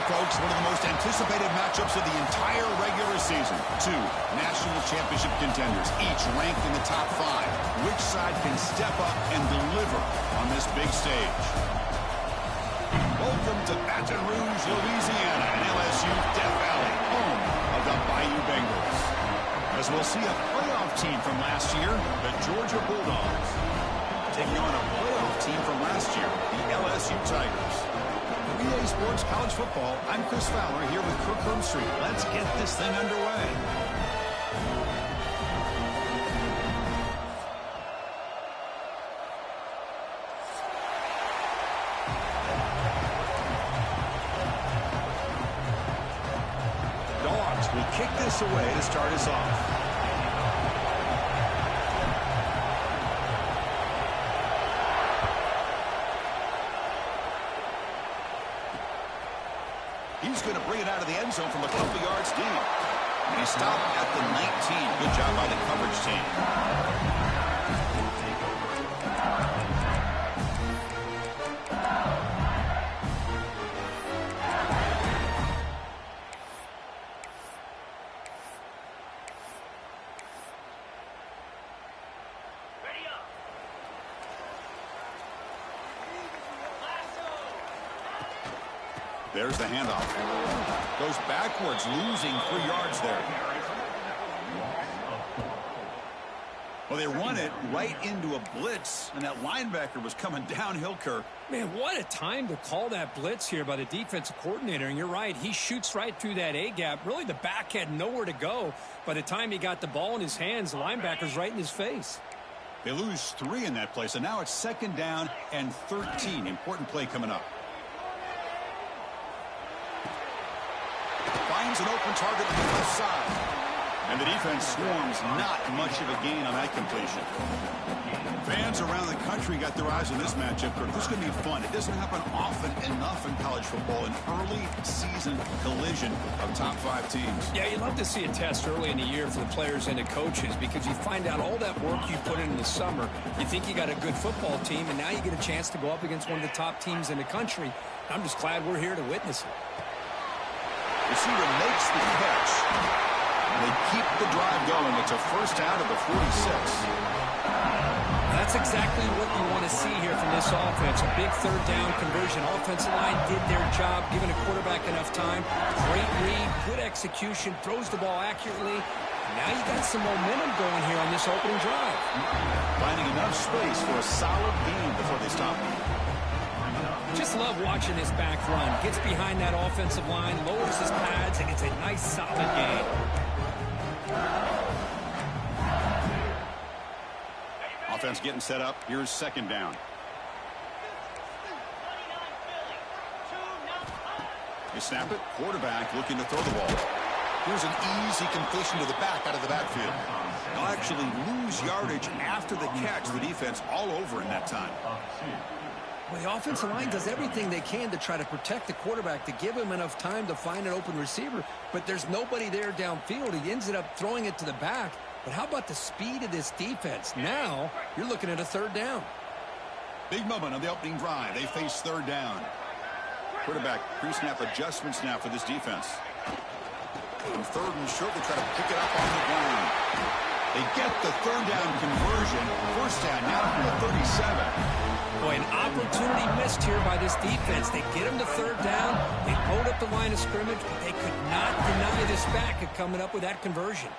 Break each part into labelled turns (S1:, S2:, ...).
S1: folks, one of the most anticipated matchups of the entire regular season. Two national championship contenders, each ranked in the top 5. Which side can step up and deliver on this big stage? Welcome to Baton Rouge, Louisiana, and LSU Death Valley, home of the Bayou Bengals. As we'll see a playoff team from last year, the Georgia Bulldogs, taking on a playoff team from last year, the LSU Tigers. EA Sports College Football, I'm Chris Fowler here with Kirk Street. Let's get this thing underway. Dogs will kick this away to start us off. He's going to bring it out of the end zone from a couple yards deep. And he stopped at the 19. Good job by the coverage team. There's the handoff. Goes backwards, losing 3 yards there. Well, they run it right into a blitz, and that linebacker was coming downhill, Kirk.
S2: Man, what a time to call that blitz here by the defensive coordinator. And you're right, he shoots right through that A-gap. Really, the back had nowhere to go. By the time he got the ball in his hands, the linebacker's right in his face.
S1: They lose 3 in that play, so now it's 2nd down and 13. Important play coming up. Finds an open target on the left side. And the defense swarms, not much of a gain on that completion. Fans around the country got their eyes on this matchup. This is going to be fun. It doesn't happen often enough in college football, an early season collision of top 5 teams.
S2: Yeah, you'd love to see a test early in the year for the players and the coaches because you find out all that work you put in the summer. You think you got a good football team, and now you get a chance to go up against one of the top teams in the country. I'm just glad we're here to witness it.
S1: Receiver makes the catch. They keep the drive going. It's a first out of the 46.
S2: That's exactly what you want to see here from this offense. A big 3rd down conversion. Offensive line did their job, giving a quarterback enough time. Great read, good execution, throws the ball accurately. Now you got some momentum going here on this opening drive.
S1: Finding enough space for a solid gain before they stop him.
S2: Just love watching this back run. Gets behind that offensive line, lowers his pads, and it's a nice, solid gain.
S1: Offense getting set up. Here's 2nd down. They snap it. Quarterback looking to throw the ball. Here's an easy completion to the back out of the backfield. They'll actually lose yardage after the catch. The defense all over in that time.
S2: Well, the offensive line does everything they can to try to protect the quarterback, to give him enough time to find an open receiver. But there's nobody there downfield. He ends up throwing it to the back. But how about the speed of this defense? Now you're looking at a 3rd down.
S1: Big moment on the opening drive. They face 3rd down. Quarterback pre-snap adjustments now for this defense. On 3rd and short, they try to pick it up on the ground. They get the 3rd down conversion. First down now from the 37.
S2: Boy, an opportunity missed here by this defense. They get him to 3rd down. They load up the line of scrimmage, but they could not deny this back of coming up with that conversion.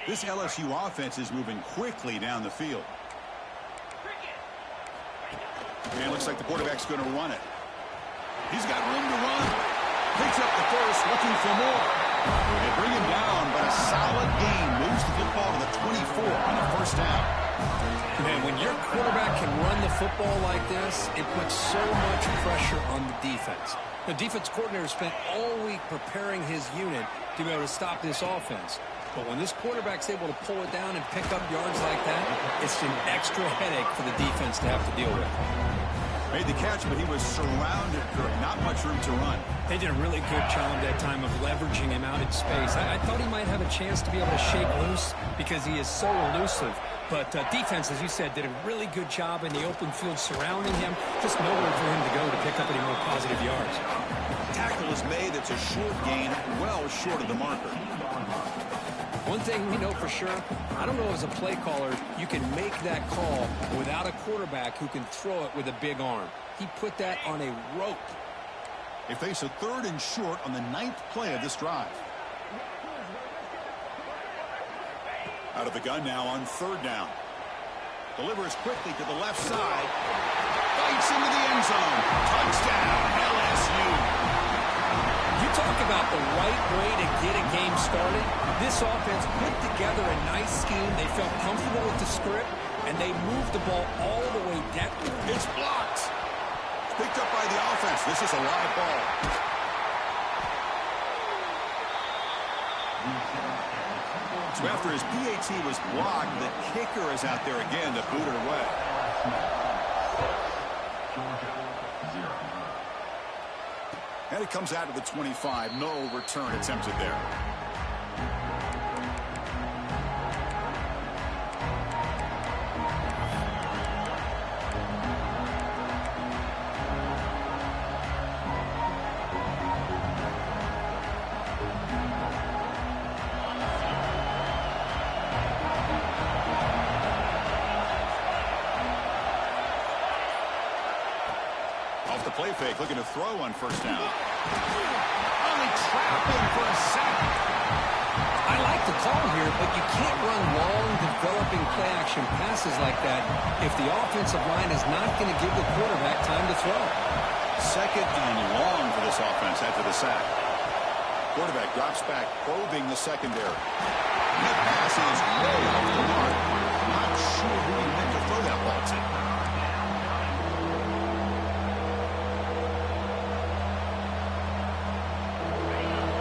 S1: This LSU offense is moving quickly down the field. And it looks like the quarterback's going to run it. He's got room to run. Picks up the first, looking for more. They bring him down, but a solid gain moves the football to the 24 on the first down.
S2: Man, when your quarterback can run the football like this, it puts so much pressure on the defense. The defense coordinator spent all week preparing his unit to be able to stop this offense. But when this quarterback's able to pull it down and pick up yards like that, it's an extra headache for the defense to have to deal with.
S1: Made the catch, but he was surrounded, not much room to run.
S2: They did a really good job that time of leveraging him out in space. I thought he might have a chance to be able to shake loose because he is so elusive. But defense, as you said, did a really good job in the open field surrounding him. Just nowhere for him to go to pick up any more positive yards.
S1: Tackle is made. It's a short gain, well short of the marker.
S2: One thing we know for sure, I don't know as a play caller, you can make that call without a quarterback who can throw it with a big arm. He put that on a rope.
S1: They face a 3rd and short on the 9th play of this drive. Out of the gun now on 3rd down. Delivers quickly to the left side. Fights into the end zone. Touchdown, LSU.
S2: You talk about the right way to get a game started. This offense put together a nice scheme. They felt comfortable with the script, and they moved the ball all the way down.
S1: It's blocked. Picked up by the offense. This is a live ball. So after his PAT was blocked, the kicker is out there again to boot it away. And it comes out to the 25. No return attempted there. Off the play fake, looking to throw on 1st down. Only trapping for a sack.
S2: I like the call here, but you can't run long, developing play-action passes like that if the offensive line is not going to give the quarterback time to throw.
S1: 2nd and long for this offense after the sack. Quarterback drops back, probing the secondary. That pass is way off the mark. Not sure who he meant to throw that ball to.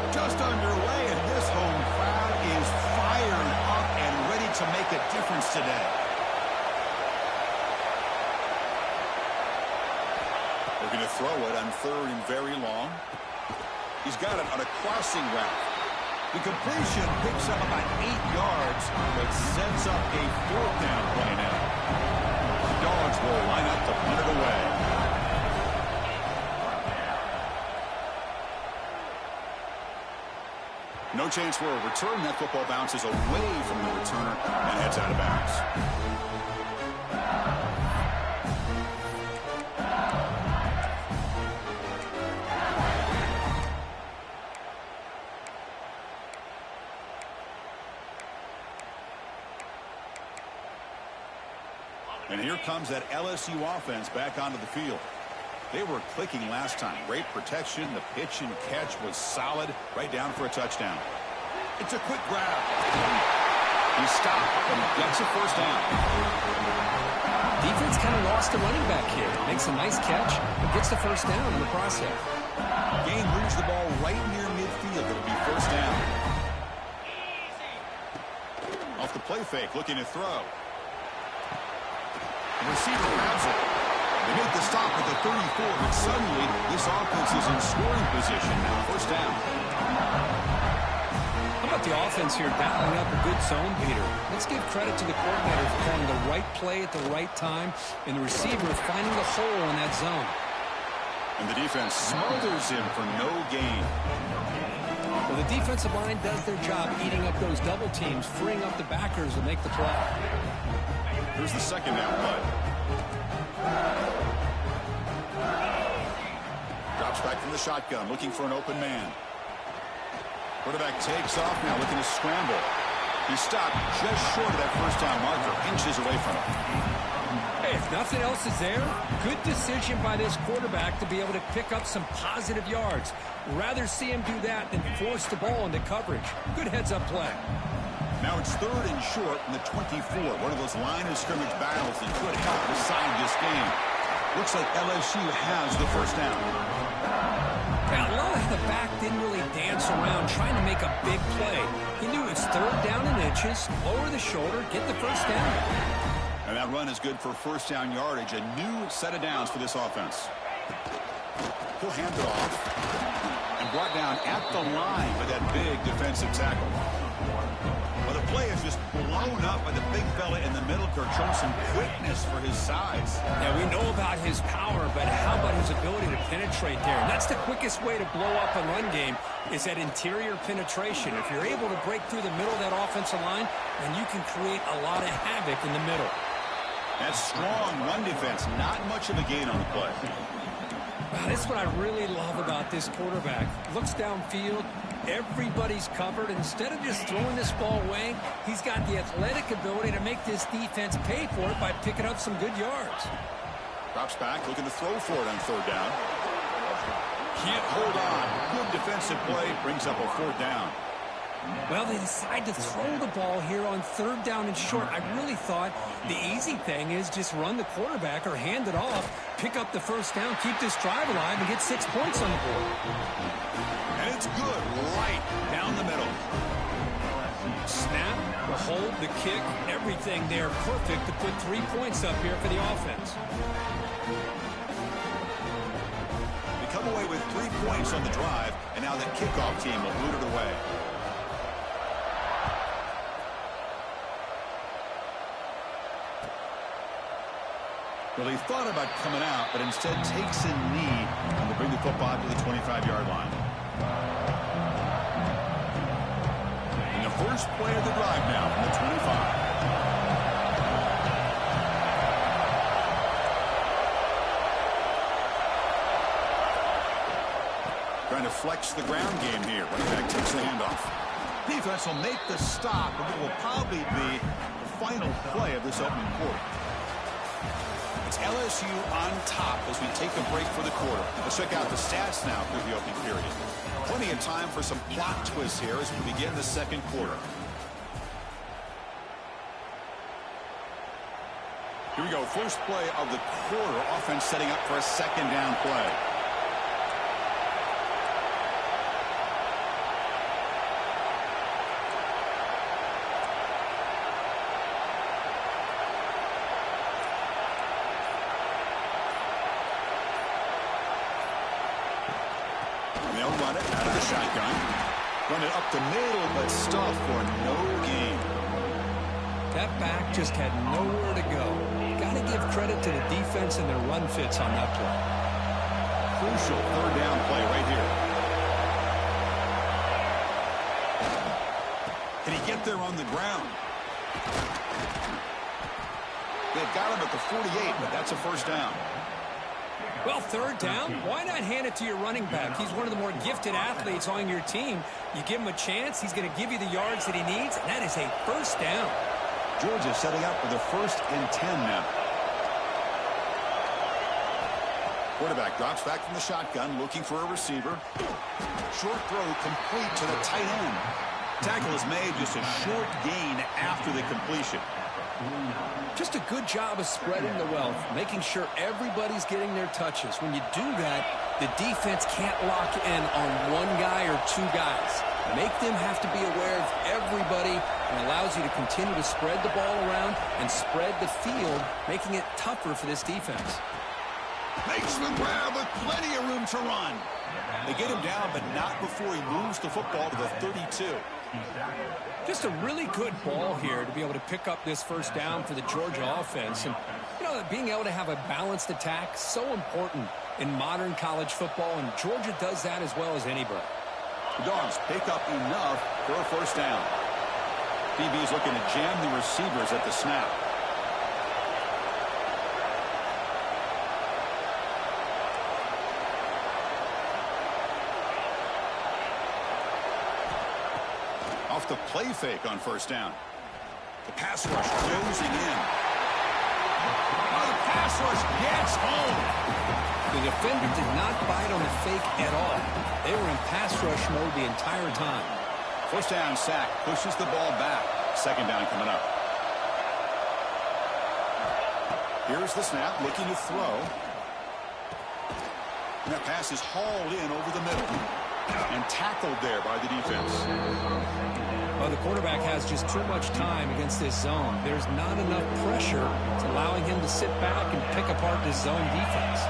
S1: Just underway, and this home crowd is fired up and ready to make a difference today. They're going to throw it on 3rd and very long. He's got it on a crossing route. The completion picks up about 8 yards, but sets up a 4th down play now. The Dogs will line up to punt it away. No chance for a return. That football bounces away from the returner and heads out of bounds. And here comes that LSU offense back onto the field. They were clicking last time. Great protection. The pitch and catch was solid. Right down for a touchdown. It's a quick grab. He stopped and gets a 1st down.
S2: Defense kind of lost the running back here. Makes a nice catch, but gets the 1st down in the process.
S1: Gain moves the ball right near midfield. It'll be 1st down. Off the play fake, looking to throw. The receiver grabs it. They make the stop at the 34, but suddenly this offense is in scoring position now. 1st down.
S2: How about the offense here dialing up a good zone beater? Let's give credit to the coordinator for calling the right play at the right time and the receiver finding the hole in that zone.
S1: And the defense smothers him for no gain.
S2: Well, the defensive line does their job eating up those double teams, freeing up the backers to make the play.
S1: Here's the 2nd down play. Drops back from the shotgun, looking for an open man. Quarterback takes off now, looking to scramble. He stopped just short of that 1st down marker, inches away from it.
S2: Hey, if nothing else is there, good decision by this quarterback to be able to pick up some positive yards. Rather see him do that than force the ball into coverage. Good heads-up play.
S1: Now it's 3rd and short in the 24. One of those line of scrimmage battles that could help decide this game. Looks like LSU has the 1st down.
S2: Yeah, a lot of the back didn't really dance around trying to make a big play. He knew it's 3rd down in inches, lower the shoulder, get the 1st down.
S1: And that run is good for first down yardage. A new set of downs for this offense. He'll hand it off. And brought down at the line by that big defensive tackle. Well, the play is just blown up by the big fella in the middle. Showing some quickness for his size.
S2: Yeah, we know about his power, but how about his ability to penetrate there? And that's the quickest way to blow up a run game is that interior penetration. If you're able to break through the middle of that offensive line, then you can create a lot of havoc in the middle.
S1: That strong run defense, not much of a gain on the play.
S2: Wow, that's what I really love about this quarterback. Looks downfield, everybody's covered. Instead of just throwing this ball away, he's got the athletic ability to make this defense pay for it by picking up some good yards.
S1: Drops back, looking to throw for it on third down. Can't hold on. Good defensive play, brings up a fourth down.
S2: Well, they decide to throw the ball here on third down and short. I really thought the easy thing is just run the quarterback or hand it off, pick up the first down, keep this drive alive, and get 6 points on the board.
S1: And it's good right down the middle.
S2: Snap, the hold, the kick, everything there perfect to put 3 points up here for the offense.
S1: They come away with 3 points on the drive, and now the kickoff team will boot it away. Well, he thought about coming out, but instead takes a knee and to bring the football to the 25-yard line. And the first play of the drive now from the 25. Trying to flex the ground game here. Running back takes the handoff. Defense will make the stop, and it will probably be the final play of this opening quarter. It's LSU on top as we take a break for the quarter. Let's check out the stats now through the opening period. Plenty of time for some plot twists here as we begin the second quarter. Here we go. First play of the quarter. Offense setting up for a second down play. They'll run it out of the shotgun. Run it up the middle, but stuff for no gain.
S2: That back just had nowhere to go. Got to give credit to the defense and their run fits on that play.
S1: Crucial third down play right here. Can he get there on the ground? They've got him at the 48, but that's a first down.
S2: Well, third down, why not hand it to your running back? He's one of the more gifted athletes on your team. You give him a chance, he's going to give you the yards that he needs, and that is a first down.
S1: Georgia setting up for the 1st and 10 now. Quarterback drops back from the shotgun, looking for a receiver. Short throw complete to the tight end. Tackle is made, just a short gain after the completion.
S2: Just a good job of spreading the wealth, making sure everybody's getting their touches. When you do that, the defense can't lock in on one guy or two guys. Make them have to be aware of everybody, and allows you to continue to spread the ball around and spread the field, making it tougher for this defense.
S1: Makes the grab with plenty of room to run. They get him down, but not before he moves the football to the 32.
S2: Just a really good ball here to be able to pick up this first down for the Georgia offense. And, you know, being able to have a balanced attack, so important in modern college football, and Georgia does that as well as anybody.
S1: The Dogs pick up enough for a first down. DB's looking to jam the receivers at the snap. Off the play fake on first down. The pass rush closing in. Oh, the pass rush gets home.
S2: The defender did not bite on the fake at all. They were in pass rush mode the entire time.
S1: First down sack, pushes the ball back. Second down coming up. Here's the snap, looking to throw. And that pass is hauled in over the middle. And tackled there by the defense.
S2: Well, the quarterback has just too much time against this zone. There's not enough pressure. It's allowing him to sit back and pick apart this zone defense.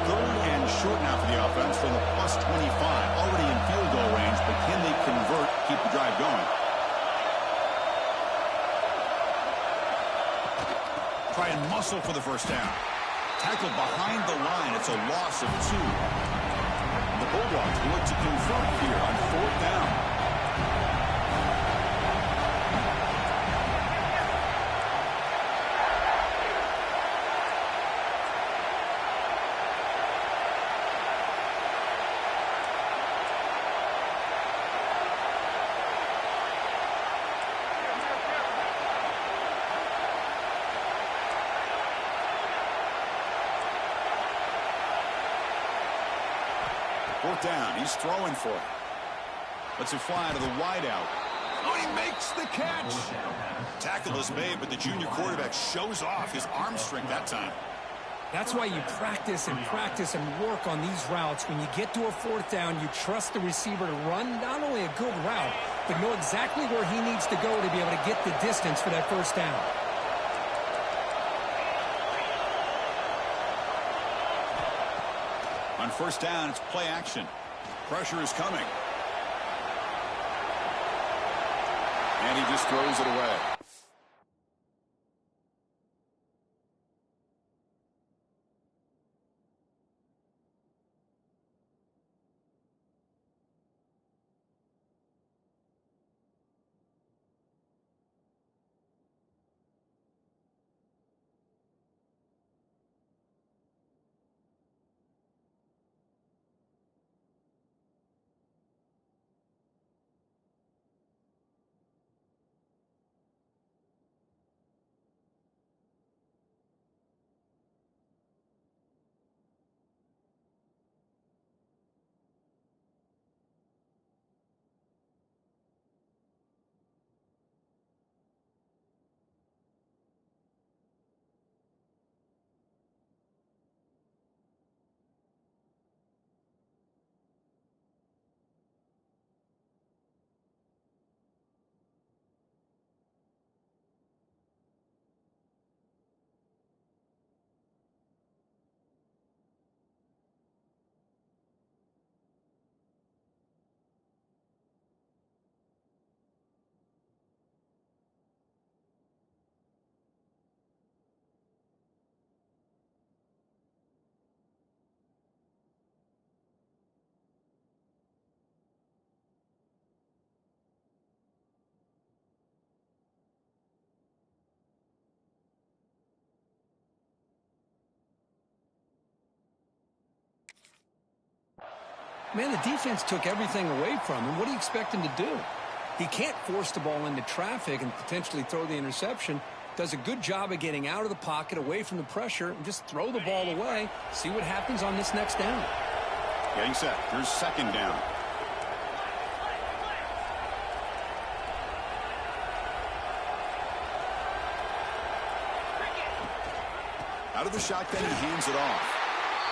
S1: 3rd and short now for the offense from the +25. Already in field goal range, but can they convert, keep the drive going? Try and muscle for the first down. Tackled behind the line. It's a loss of 2. The Bulldogs will look to convert here on 4th down. Fourth down. He's throwing for it. Lets it fly to the wideout. Oh, he makes the catch. Tackle is made, but the junior quarterback shows off his arm strength that time.
S2: That's why you practice and work on these routes. When you get to a 4th down, you trust the receiver to run not only a good route, but know exactly where he needs to go to be able to get the distance for that first down.
S1: On 1st down, it's play action. Pressure is coming. And he just throws it away.
S2: Man, the defense took everything away from him. What do you expect him to do? He can't force the ball into traffic and potentially throw the interception. Does a good job of getting out of the pocket, away from the pressure, and just throw the ball away. See what happens on this next down.
S1: Getting set. Here's 2nd down. Out of the shotgun, he hands it off.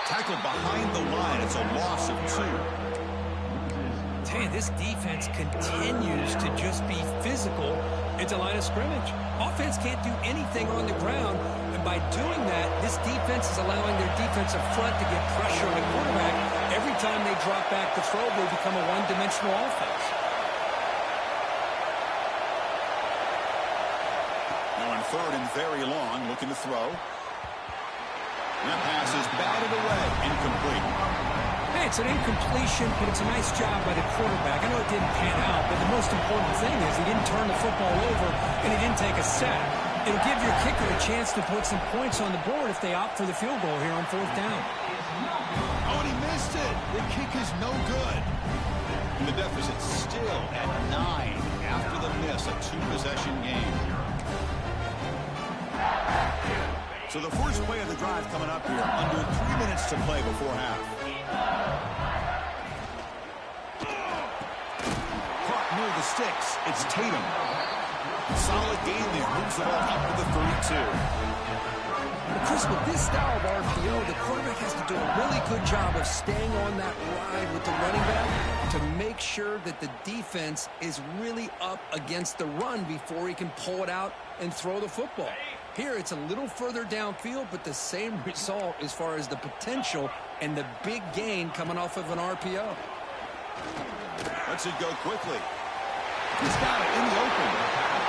S1: Tackled behind the line. It's a loss of 2.
S2: Tell you, this defense continues to just be physical at the line of scrimmage. Offense can't do anything on the ground, and by doing that, this defense is allowing their defensive front to get pressure on the quarterback. Every time they drop back to throw, they become a one-dimensional offense.
S1: Now on 3rd and very long, looking to throw. And that pass is batted away. Incomplete.
S2: Hey, it's an incompletion, but it's a nice job by the quarterback. I know it didn't pan out, but the most important thing is he didn't turn the football over and he didn't take a sack. It'll give your kicker a chance to put some points on the board if they opt for the field goal here on 4th down.
S1: Oh, and he missed it. The kick is no good. And the deficit still at 9 after the miss. A 2-possession game. So the first play of the drive coming up here. Under 3 minutes to play before half. Caught near the sticks. It's Tatum. Solid game there. Moves the ball up to the 32.
S2: Chris, with this style of RPO, the quarterback has to do a really good job of staying on that ride with the running back to make sure that the defense is really up against the run before he can pull it out and throw the football. Here, it's a little further downfield, but the same result as far as the potential and the big gain coming off of an RPO.
S1: Lets it go quickly. He's got it in the open.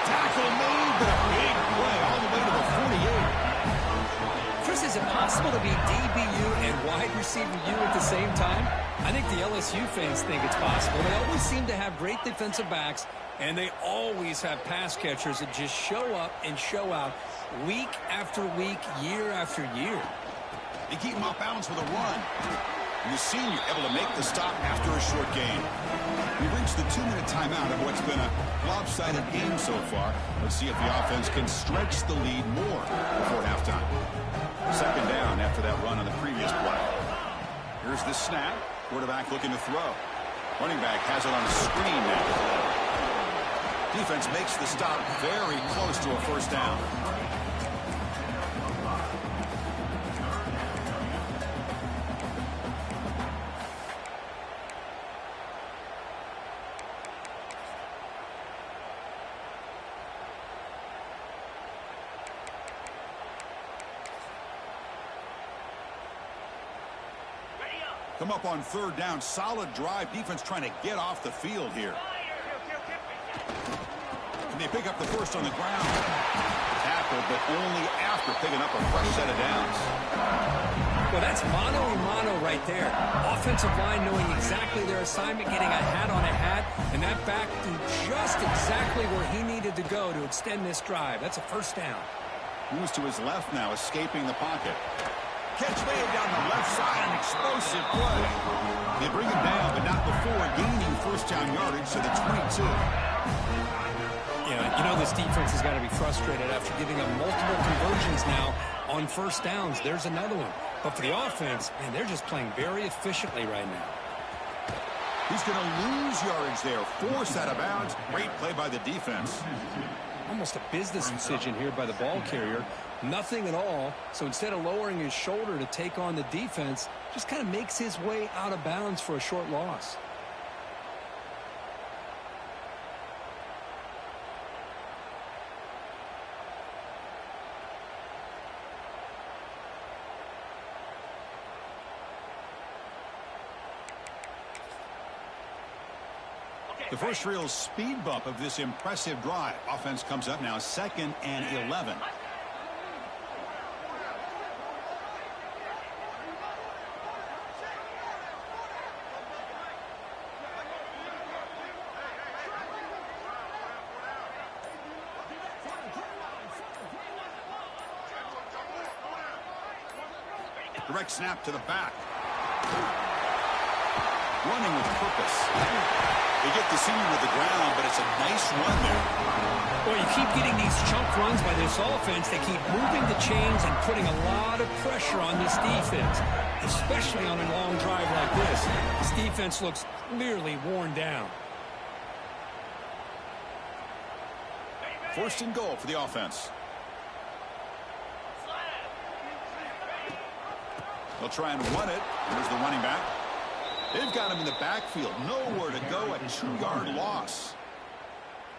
S1: Tackle made, but a big play all the way to the 48.
S2: Chris, is it possible to be DBU and wide receiver U at the same time? I think the LSU fans think it's possible. They always seem to have great defensive backs, and they always have pass catchers that just show up and show out week after week, year after year.
S1: They keep him off balance with a run. And the senior able to make the stop after a short gain. We've reached the 2-minute timeout of what's been a lopsided game so far. Let's see if the offense can stretch the lead more before halftime. Second down after that run on the previous play. Here's the snap. Quarterback looking to throw. Running back has it on the screen now. Defense makes the stop very close to a first down. Come up on third down. Solid drive. Defense trying to get off the field here. And they pick up the first on the ground. Tackle, but only after picking up a fresh set of downs.
S2: Well, that's mano-a-mano right there. Offensive line knowing exactly their assignment, getting a hat on a hat, and that back to just exactly where he needed to go to extend this drive. That's a first down.
S1: Moves to his left now, escaping the pocket. Catch made down the left side, an explosive play. They bring him down, but not before gaining first down yardage to the 22.
S2: Yeah, you know this defense has got to be frustrated after giving up multiple conversions now on first downs. There's another one. But for the offense, man, they're just playing very efficiently right now.
S1: He's going to lose yardage there. Forced out of bounds. Great play by the defense.
S2: Almost a business decision here by the ball carrier. Nothing at all. So instead of lowering his shoulder to take on the defense, just kind of makes his way out of bounds for a short loss.
S1: The first real speed bump of this impressive drive. Offense comes up now 2nd and 11. Direct snap to the back. Running with purpose. They get the senior with the ground, but it's a nice run there.
S2: Well, you keep getting these chunk runs by this offense. They keep moving the chains and putting a lot of pressure on this defense, especially on a long drive like this. This defense looks clearly worn down.
S1: First and goal for the offense. They'll try and run it. Here's the running back. They've got him in the backfield. Nowhere to go. A 2-yard loss.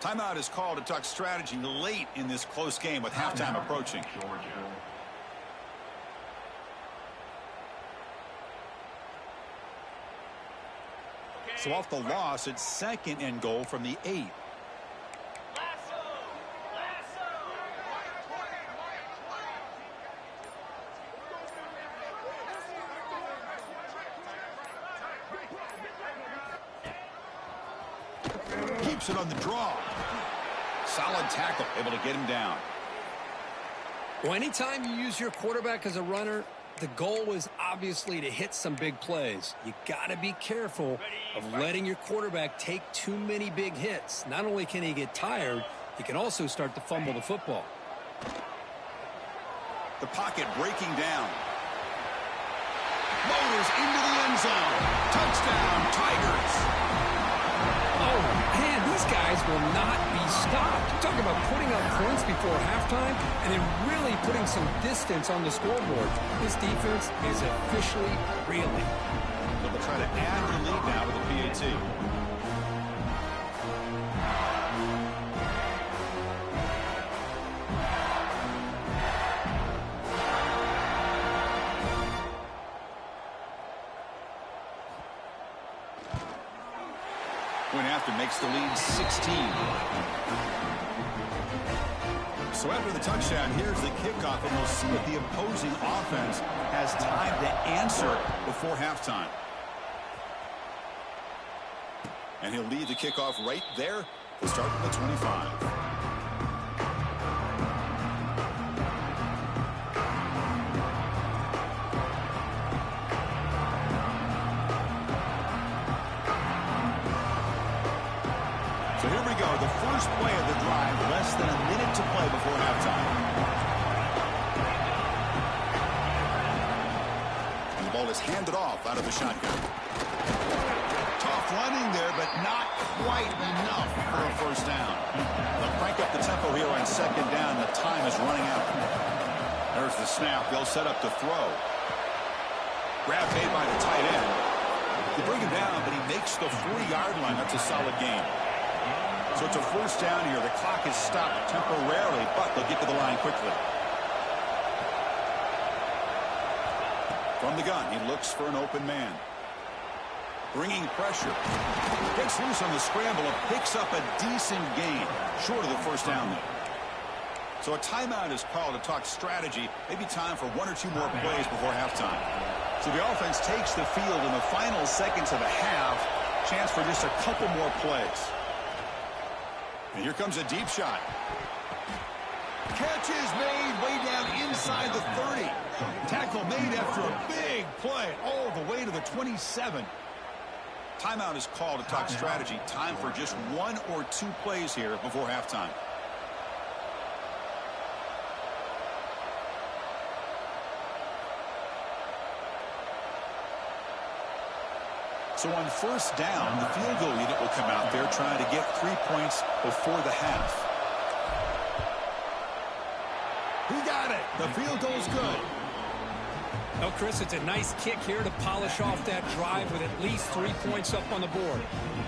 S1: Timeout is called to talk strategy late in this close game with halftime approaching. So off the loss, it's 2nd and goal from the 8. Keeps it on the draw. Solid tackle, able to get him down.
S2: Well, anytime you use your quarterback as a runner, the goal is obviously to hit some big plays. You got to be careful of letting your quarterback take too many big hits. Not only can he get tired, he can also start to fumble the football.
S1: The pocket breaking down. Motors into the end zone. Touchdown, Tigers.
S2: Oh, man, these guys will not be stopped. Talk about putting up points before halftime and then really putting some distance on the scoreboard. This defense is officially reeling.
S1: They'll try to add the lead now with the PAT. Point after makes the lead 16. So after the touchdown, here's the kickoff, and we'll see if the opposing offense has time to answer before halftime. And he'll lead the kickoff right there to start from the 25. So here we go, the first play of the drive, less than a minute to play before halftime. And the ball is handed off out of the shotgun. Tough running there, but not quite enough for a first down. They'll crank up the tempo here on second down. The time is running out. There's the snap. They'll set up to throw. Grab made by the tight end. They bring him down, but he makes the 40-yard line. That's a solid gain. So it's a first down here. The clock is stopped temporarily, but they'll get to the line quickly. From the gun, he looks for an open man. Bringing pressure. Gets loose on the scramble and picks up a decent gain. Short of the first down there. So a timeout is called to talk strategy. Maybe time for one or two more plays before halftime. So the offense takes the field in the final seconds of the half. Chance for just a couple more plays. And here comes a deep shot. Catch is made way down inside the 30. Tackle made after a big play all the way to the 27. Timeout is called to talk strategy. Time for just one or two plays here before halftime. So on first down, the field goal unit will come out there trying to get 3 points before the half. He got it. The field goal's good.
S2: Well, Chris, it's a nice kick here to polish off that drive with at least 3 points up on the board.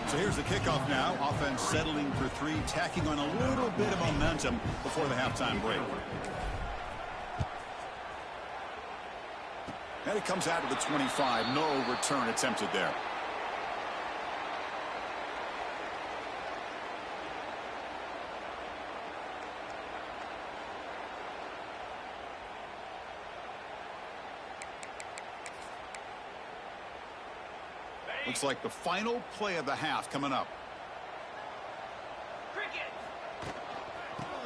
S1: So here's the kickoff now. Offense settling for three, tacking on a little bit of momentum before the halftime break. And it comes out to the 25. No return attempted there. Looks like the final play of the half coming up.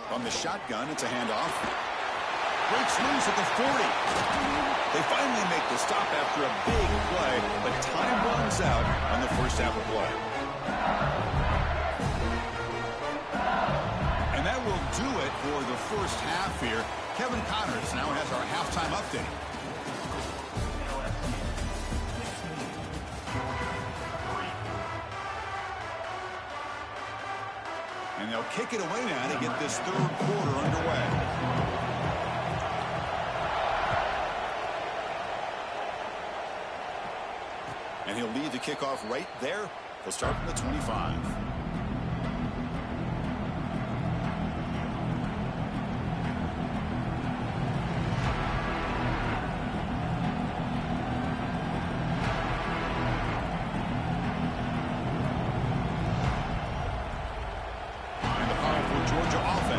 S1: From the shotgun, it's a handoff. Breaks loose at the 40. They finally make the stop after a big play, but time runs out on the first half of play. And that will do it for the first half here. Kevin Connors now has our halftime update. And they'll kick it away now to get this third quarter underway. And he'll lead the kickoff right there. He'll start from the 25.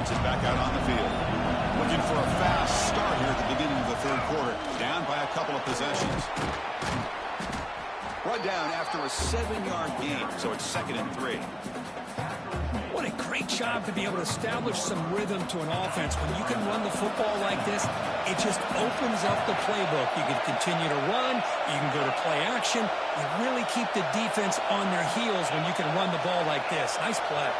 S1: Is back out on the field. Looking for a fast start here at the beginning of the third quarter. Down by a couple of possessions. Brought down after a 7-yard gain, so it's 2nd and 3.
S2: What a great job to be able to establish some rhythm to an offense. When you can run the football like this, it just opens up the playbook. You can continue to run. You can go to play action. You really keep the defense on their heels when you can run the ball like this. Nice play.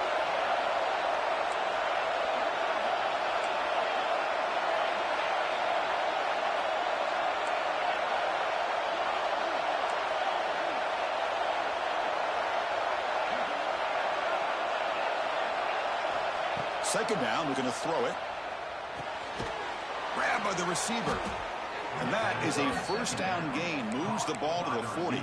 S1: Second down, looking to throw it. Grabbed by the receiver. And that is a first down gain. Moves the ball to the 40.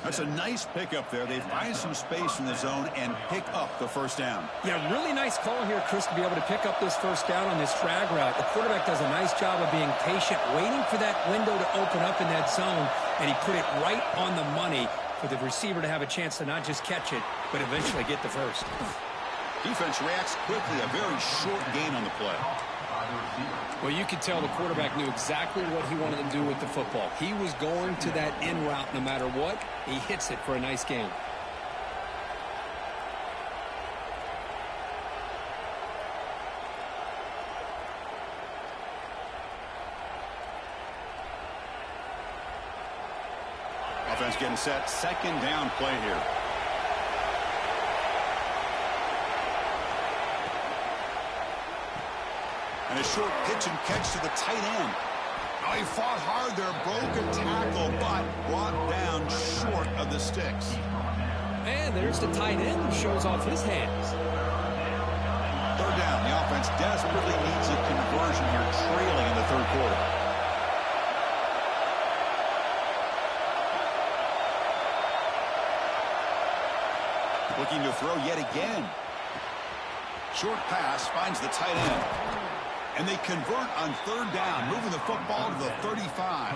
S1: That's a nice pickup there. They find some space in the zone and pick up the first down.
S2: Yeah, really nice call here, Chris, to be able to pick up this first down on this drag route. The quarterback does a nice job of being patient, waiting for that window to open up in that zone, and he put it right on the money for the receiver to have a chance to not just catch it, but eventually get the first.
S1: Defense reacts quickly. A very short gain on the play.
S2: Well, you could tell the quarterback knew exactly what he wanted to do with the football. He was going to that in route no matter what. He hits it for a nice gain.
S1: Offense getting set. Second down play here. And a short pitch and catch to the tight end. Oh, he fought hard there, broke a tackle, but brought down short of the sticks.
S2: And there's the tight end who shows off his hands.
S1: Third down. The offense desperately needs a conversion here, trailing in the third quarter. Looking to throw yet again. Short pass finds the tight end. And they convert on third down, moving the football to the 35.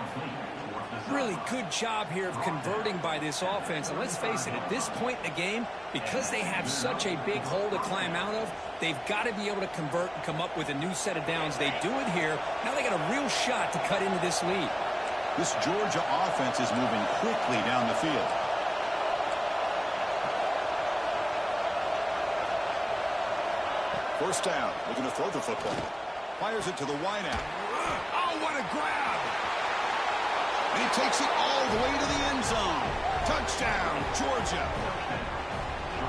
S2: Really good job here of converting by this offense. And let's face it, at this point in the game, because they have such a big hole to climb out of, they've got to be able to convert and come up with a new set of downs. They do it here. Now they got a real shot to cut into this lead.
S1: This Georgia offense is moving quickly down the field. First down, looking to throw the football. Fires it to the wideout. Oh, what a grab! And he takes it all the way to the end zone. Touchdown, Georgia.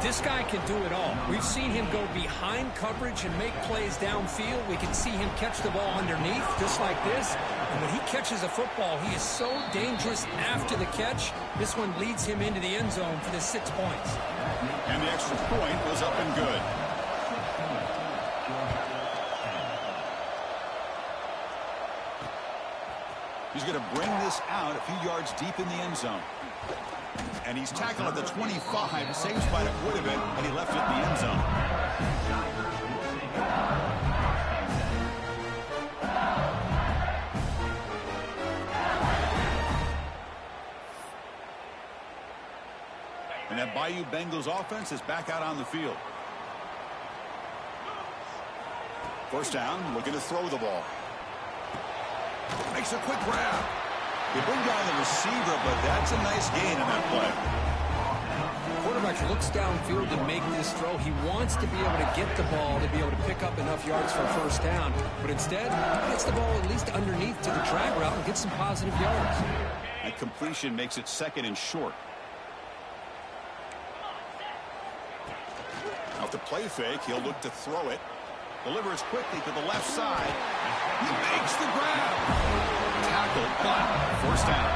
S2: This guy can do it all. We've seen him go behind coverage and make plays downfield. We can see him catch the ball underneath, just like this. And when he catches a football, he is so dangerous after the catch. This one leads him into the end zone for the 6 points.
S1: And the extra point was up and good. He's going to bring this out a few yards deep in the end zone. And he's tackled at the 25. Same spot it would have been, and he left it in the end zone. And that Bayou Bengals offense is back out on the field. First down, looking to throw the ball. Makes a quick grab. They bring down the receiver, but that's a nice gain in that play.
S2: The quarterback looks downfield to make this throw. He wants to be able to get the ball to be able to pick up enough yards for a first down. But instead, he gets the ball at least underneath to the drag route and gets some positive yards.
S1: That completion makes it second and short. Off the play fake, he'll look to throw it. Delivers quickly to the left side. He makes the grab. Tackled, but first down.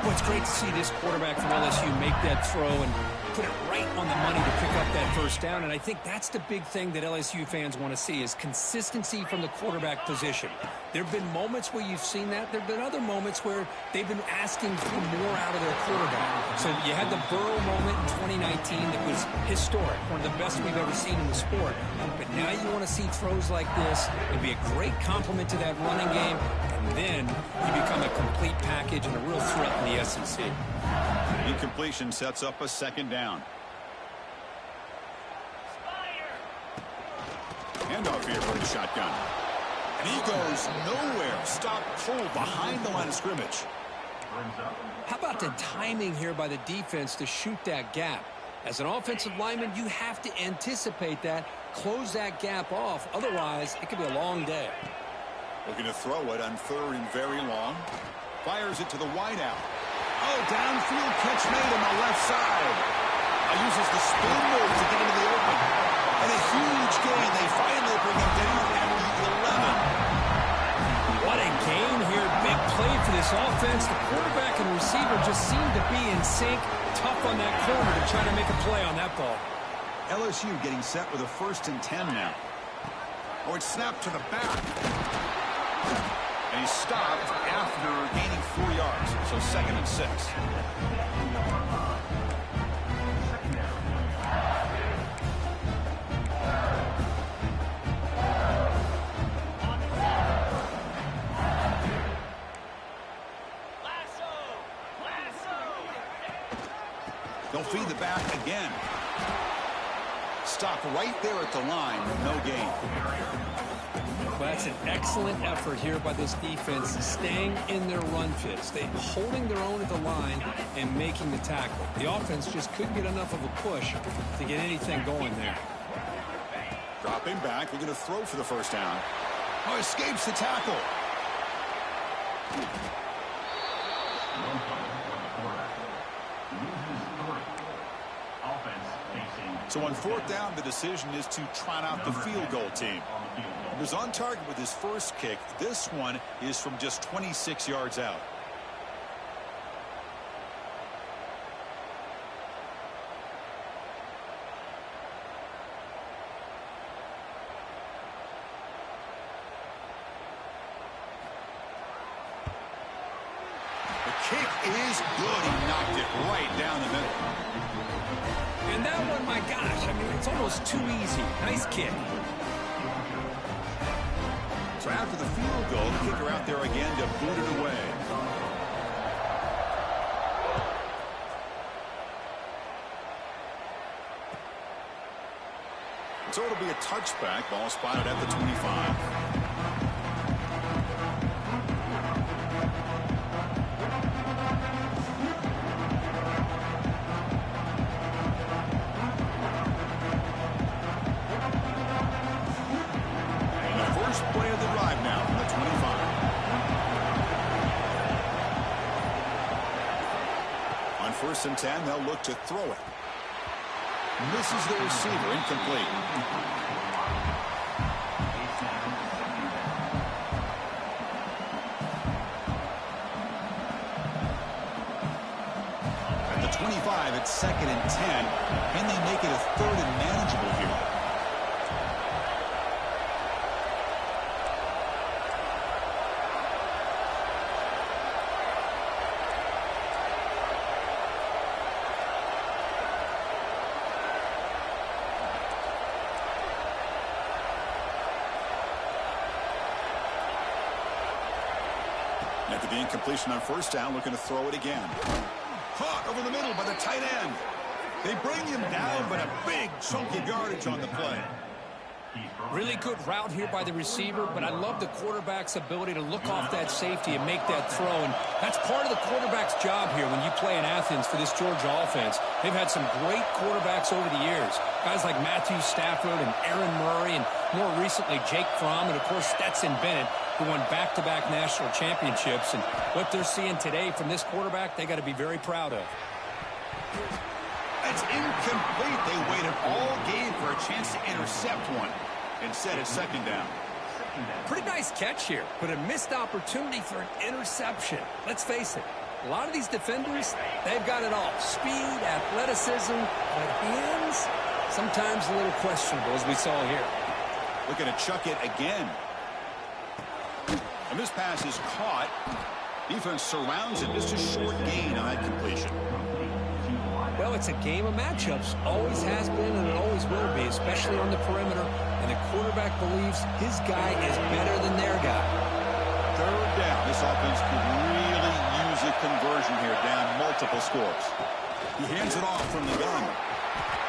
S2: Well, it's great to see this quarterback from LSU make that throw and put it right on the money to pick up that first down. And I think that's the big thing that LSU fans want to see is consistency from the quarterback position. There have been moments where you've seen that. There have been other moments where they've been asking for more out of their quarterback. So you had the Burrow moment in 2019 that was historic, one of the best we've ever seen in the sport. But now you want to see throws like this. It'd be a great complement to that running game. And then you become a complete package and a real threat in the SEC.
S1: Incompletion sets up a second down. Handoff here for the shotgun. And he goes nowhere. Stop pulled behind the line of scrimmage.
S2: How about the timing here by the defense to shoot that gap? As an offensive lineman, you have to anticipate that, close that gap off. Otherwise, it could be a long day.
S1: Looking to throw it on third and very long. Fires it to the wideout. Oh, downfield catch made on the left side. Uses the spin move to get into the open. And a huge gain. They finally bring him down at the 11.
S2: What a gain here. Big play for this offense. The quarterback and receiver just seem to be in sync. Tough on that corner to try to make a play on that ball.
S1: LSU getting set with a 1st and 10 now. Oh, it's snapped to the back. And he's stopped after gaining 4 yards. So 2nd and 6. They'll feed the back again. Stop right there at the line with no gain.
S2: Well, that's an excellent effort here by this defense, staying in their run fits. They holding their own at the line and making the tackle. The offense just couldn't get enough of a push to get anything going there.
S1: Dropping back, they're going to throw for the 1st down. Oh, escapes the tackle. So on 4th down, the decision is to trot out the field goal team. He was on target with his first kick. This one is from just 26 yards out. The kick is good. He knocked it right down the middle.
S2: And that one, my gosh, I mean, it's almost too easy. Nice kick.
S1: So after the field goal, the kicker out there again to boot it away. So it'll be a touchback. Ball spotted at the 25. Play of the drive now from the 25. On 1st and 10, they'll look to throw it. Misses the receiver, incomplete. At the 25, it's 2nd and 10. Can they make it a 3rd and manageable here? After the incompletion on 1st down, looking to throw it again. Caught over the middle by the tight end. They bring him down, but a big chunk of yardage on the play.
S2: Really good route here by the receiver, but I love the quarterback's ability to look off that safety and make that throw. And that's part of the quarterback's job here when you play in Athens for this Georgia offense. They've had some great quarterbacks over the years. Guys like Matthew Stafford and Aaron Murray, and more recently Jake Fromm, and of course Stetson Bennett, who won back-to-back national championships. And what they're seeing today from this quarterback, they got to be very proud of.
S1: It's incomplete. They waited all game for a chance to intercept one. Instead, it's 2nd down.
S2: Pretty nice catch here, but a missed opportunity for an interception. Let's face it, a lot of these defenders, they've got it all. Speed, athleticism, but hands, sometimes a little questionable, as we saw here.
S1: Looking to chuck it again. And this pass is caught. Defense surrounds it. Just a short gain on that completion.
S2: Well, it's a game of matchups. Always has been, and it always will be, especially on the perimeter. And the quarterback believes his guy is better than their guy.
S1: 3rd down. This offense could really use a conversion here, down multiple scores. He hands it off from the gun.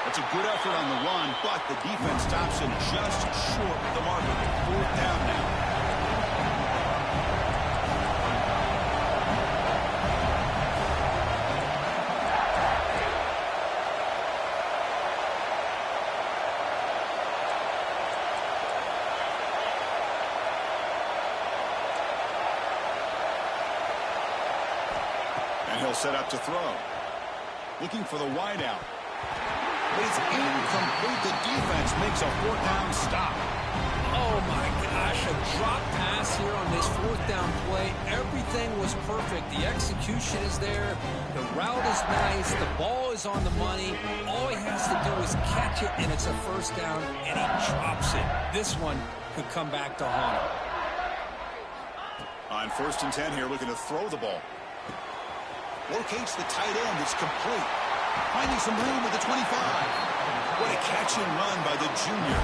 S1: That's a good effort on the run, but the defense stops him just short of the marker. 4th down now. He'll set up to throw. Looking for the wideout. But it's incomplete. The defense makes a 4th down stop.
S2: Oh, my Gosh, a drop pass here on this fourth down play. Everything was perfect. The execution is there. The route is nice. The ball is on the money. All he has to do is catch it, and it's a first down, and he drops it. This one could come back to haunt him.
S1: On 1st and 10 here, looking to throw the ball. Locates the tight end. It's complete. Finding some room at the 25. What a catch and run by the junior.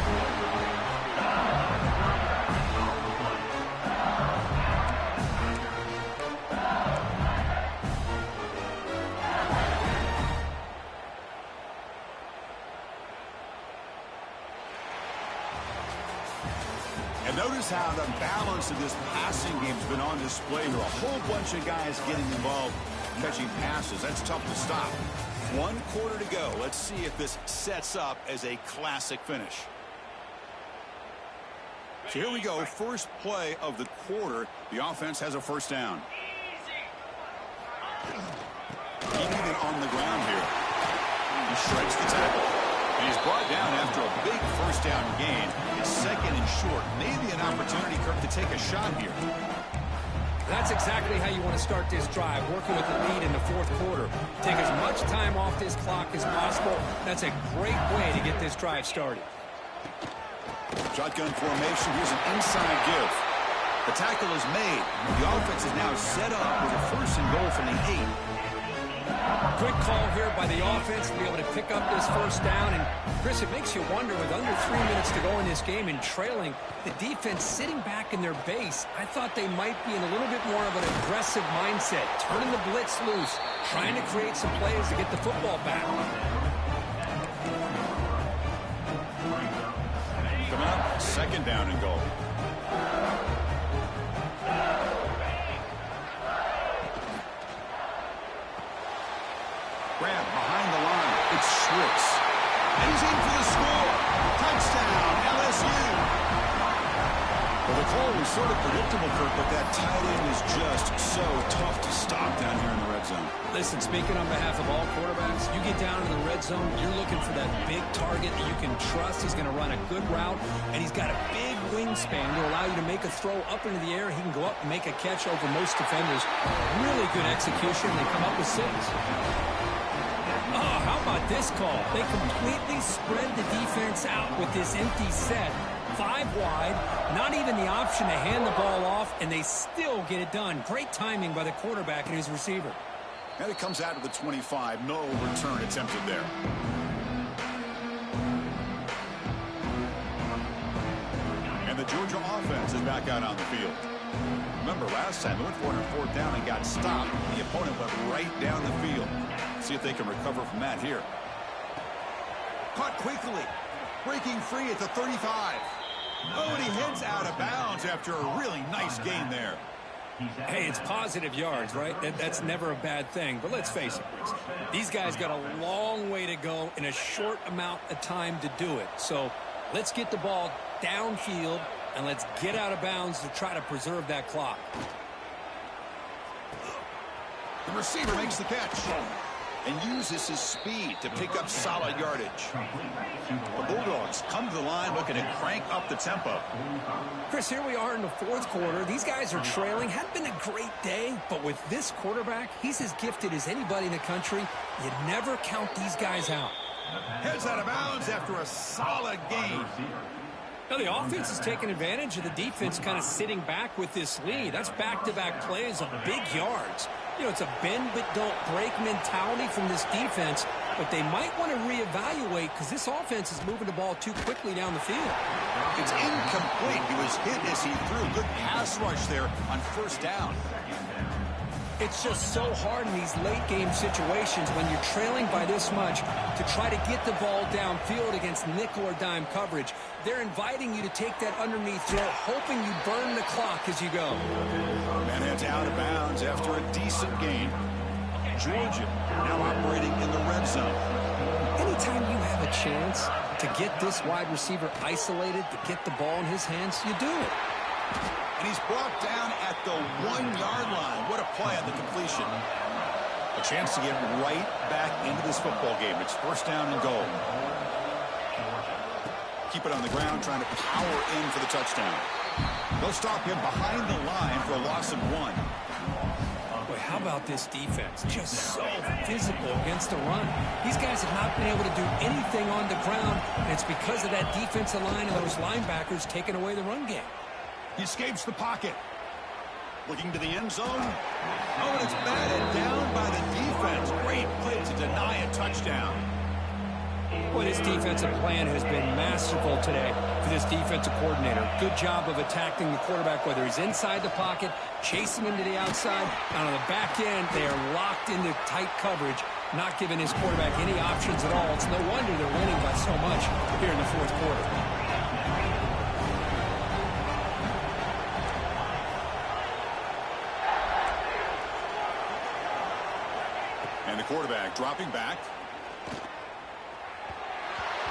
S1: And notice how the balance of this passing game has been on display here. A whole bunch of guys getting involved catching passes. That's tough to stop. 1 quarter to go. Let's see if this sets up as a classic finish. So here we go. First play of the quarter. The offense has a first down. Even on the ground here. He shreds the tackle. And he's brought down after a big first down gain. It's 2nd and short. Maybe an opportunity, Kirk, to take a shot here.
S2: That's exactly how you want to start this drive, working with the lead in the 4th quarter. Take as much time off this clock as possible. That's a great way to get this drive started.
S1: Shotgun formation. Here's an inside give. The tackle is made. The offense is now set up with a 1st and goal from the 8.
S2: Good call here by the offense to be able to pick up this first down. And, Chris, it makes you wonder, with under 3 minutes to go in this game and trailing, the defense sitting back in their base, I thought they might be in a little bit more of an aggressive mindset, turning the blitz loose, trying to create some plays to get the football back.
S1: Coming up, 2nd down and goal. Grab behind the line. It's Schwartz. And he's in for the score. Touchdown, LSU. Well, the call was sort of predictable, Kirk, but that tight end is just so tough to stop down here in the red zone.
S2: Listen, speaking on behalf of all quarterbacks, you get down in the red zone, you're looking for that big target that you can trust. He's going to run a good route, and he's got a big wingspan to allow you to make a throw up into the air. He can go up and make a catch over most defenders. Really good execution. They come up with 6. Oh, how about this call? They completely spread the defense out with this empty set. 5 wide, not even the option to hand the ball off, and they still get it done. Great timing by the quarterback and his receiver.
S1: And it comes out of the 25. No return attempted there. And the Georgia offense is back out on the field. Remember, last time they went for it on 4th down and got stopped. The opponent went right down the field. See if they can recover from that here. Caught quickly. Breaking free at the 35. Oh, and he heads out of bounds after a really nice gain there.
S2: Hey, it's positive yards, right? That's never a bad thing. But let's face it, Chris. These guys got a long way to go in a short amount of time to do it. So let's get the ball downfield, and let's get out of bounds to try to preserve that clock.
S1: The receiver makes the catch and uses his speed to pick up solid yardage. The Bulldogs come to the line looking to crank up the tempo.
S2: Chris, here we are in the 4th quarter. These guys are trailing. Hadn't been a great day, but with this quarterback, he's as gifted as anybody in the country. You never count these guys out.
S1: Heads out of bounds after a solid gain.
S2: Now, the offense is taking advantage of the defense kind of sitting back with this lead. That's back-to-back plays of big yards. You know, it's a bend-but-don't-break mentality from this defense, but they might want to reevaluate because this offense is moving the ball too quickly down the field.
S1: It's incomplete. He was hit as he threw. Good pass rush there on 1st down.
S2: It's just so hard in these late-game situations when you're trailing by this much to try to get the ball downfield against nickel or dime coverage. They're inviting you to take that underneath throw, hoping you burn the clock as you go.
S1: Man heads out of bounds after a decent gain. Georgia now operating in the red zone.
S2: Anytime you have a chance to get this wide receiver isolated, to get the ball in his hands, you do it.
S1: And he's brought down at the 1-yard line. What a play on the completion. A chance to get right back into this football game. It's 1st down and goal. Keep it on the ground, trying to power in for the touchdown. They'll stop him behind the line for a loss of 1.
S2: Boy, how about this defense? Just so physical against the run. These guys have not been able to do anything on the ground, and it's because of that defensive line and those linebackers taking away the run game.
S1: He escapes the pocket. Looking to the end zone. Oh, and it's batted down by the defense. Great play to deny a touchdown.
S2: Boy, this defensive plan has been masterful today for this defensive coordinator. Good job of attacking the quarterback, whether he's inside the pocket, chasing him to the outside, and on the back end, they are locked into tight coverage, not giving his quarterback any options at all. It's no wonder they're winning by so much here in the fourth quarter.
S1: And the quarterback dropping back.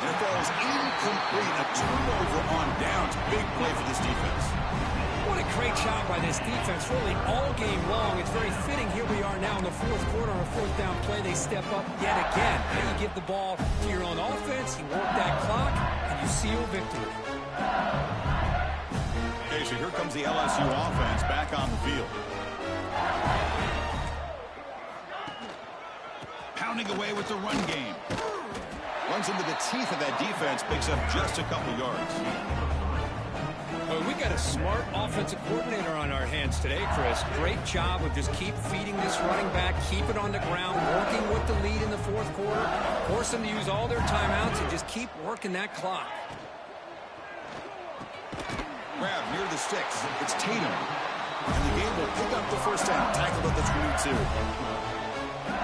S1: And it falls incomplete. A turnover on downs. Big play for this defense.
S2: What a great job by this defense, really all game long. It's very fitting. Here we are now in the fourth quarter on a fourth down play. They step up yet again. Now you give the ball to your own offense, you work that clock, and you seal victory.
S1: Okay, so here comes the LSU offense back on the field. Pounding away with the run game. Runs into the teeth of that defense, picks up just a couple yards.
S2: Well, we got a smart offensive coordinator on our hands today, Chris. Great job of just keep feeding this running back, keep it on the ground, working with the lead in the fourth quarter, force them to use all their timeouts, and just keep working that clock.
S1: Grab near the sticks. It's Tatum. And the game will pick up the first down. Tackled at the 22.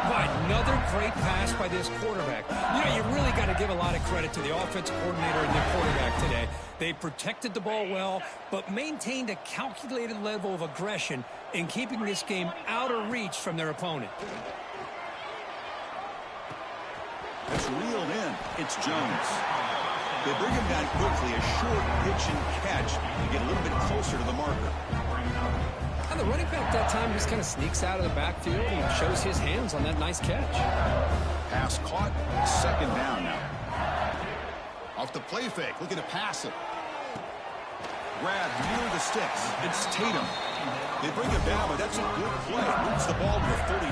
S2: By another great pass by this quarterback. You know, you really got to give a lot of credit to the offensive coordinator and the quarterback today. They protected the ball well, but maintained a calculated level of aggression in keeping this game out of reach from their opponent.
S1: It's reeled in. It's Jones. They bring him down quickly. A short pitch and catch to get a little bit closer to the marker.
S2: And the running back that time just kind of sneaks out of the backfield and shows his hands on that nice catch.
S1: Pass caught. Second down now. Off the play fake. Looking to pass it. Grab near the sticks. It's Tatum. They bring him down, but that's a good play. Moves the ball to the 39.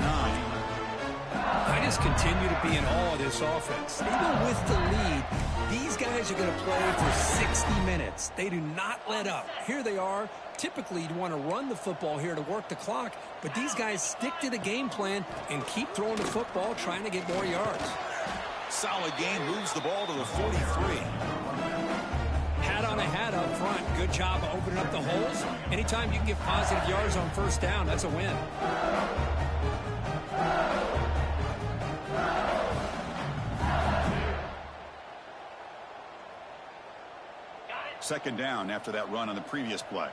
S2: I just continue to be in awe of this offense. Even with the lead, these guys are going to play for 60 minutes. They do not let up. Here they are. Typically, you'd want to run the football here to work the clock, but these guys stick to the game plan and keep throwing the football, trying to get more yards.
S1: Solid game, moves the ball to the 43.
S2: Hat on a hat up front. Good job of opening up the holes. Anytime you can get positive yards on first down, that's a win.
S1: Second down after that run on the previous play.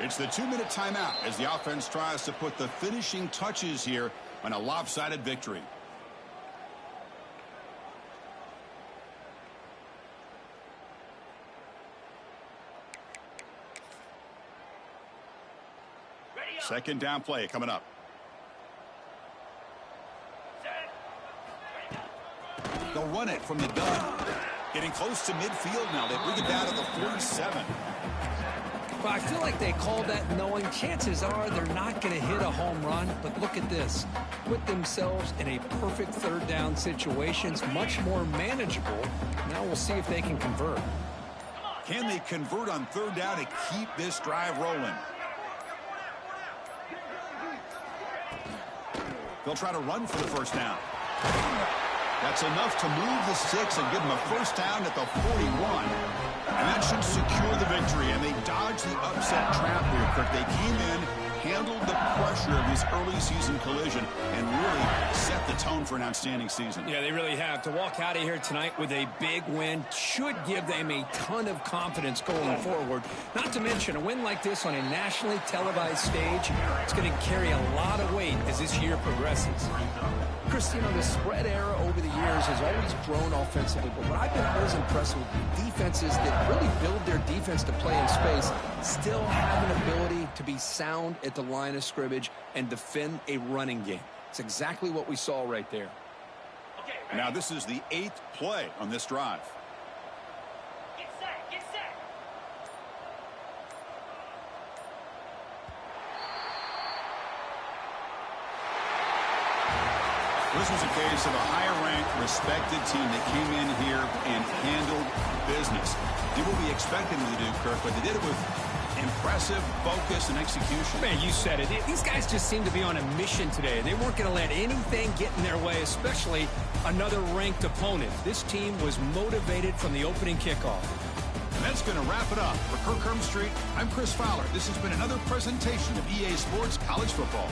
S1: It's the 2-minute timeout as the offense tries to put the finishing touches here on a lopsided victory. Second down play coming up. They'll run it from the gun. Getting close to midfield now. They bring it down to the 47.
S2: Well, I feel like they called that knowing chances are they're not going to hit a home run. But look at this. Put themselves in a perfect third down situation. It's much more manageable. Now we'll see if they can convert.
S1: Can they convert on third down to keep this drive rolling? They'll try to run for the first down. That's enough to move the sticks and give them a first down at the 41. And that should secure the victory. And they dodged the upset trap here, Kirk. They came in, handled the pressure of this early season collision, and really set the tone for an outstanding season.
S2: Yeah, they really have. To walk out of here tonight with a big win should give them a ton of confidence going forward. Not to mention, a win like this on a nationally televised stage, it's going to carry a lot of weight as this year progresses. Chris, you know, the spread era over the years has always grown offensively, but what I've been always impressed with defenses that really build their defense to play in space still have an ability to be sound at the line of scrimmage and defend a running game. It's exactly what we saw right there.
S1: Now this is the 8th play on this drive. this was a case of a higher-ranked, respected team that came in here and handled business. Did what we expected them to do, Kirk, but they did it with impressive focus and execution.
S2: Man, you said it. These guys just seem to be on a mission today. They weren't going to let anything get in their way, especially another ranked opponent. This team was motivated from the opening kickoff.
S1: And that's going to wrap it up. For Kirk Street, I'm Chris Fowler. This has been another presentation of EA Sports College Football.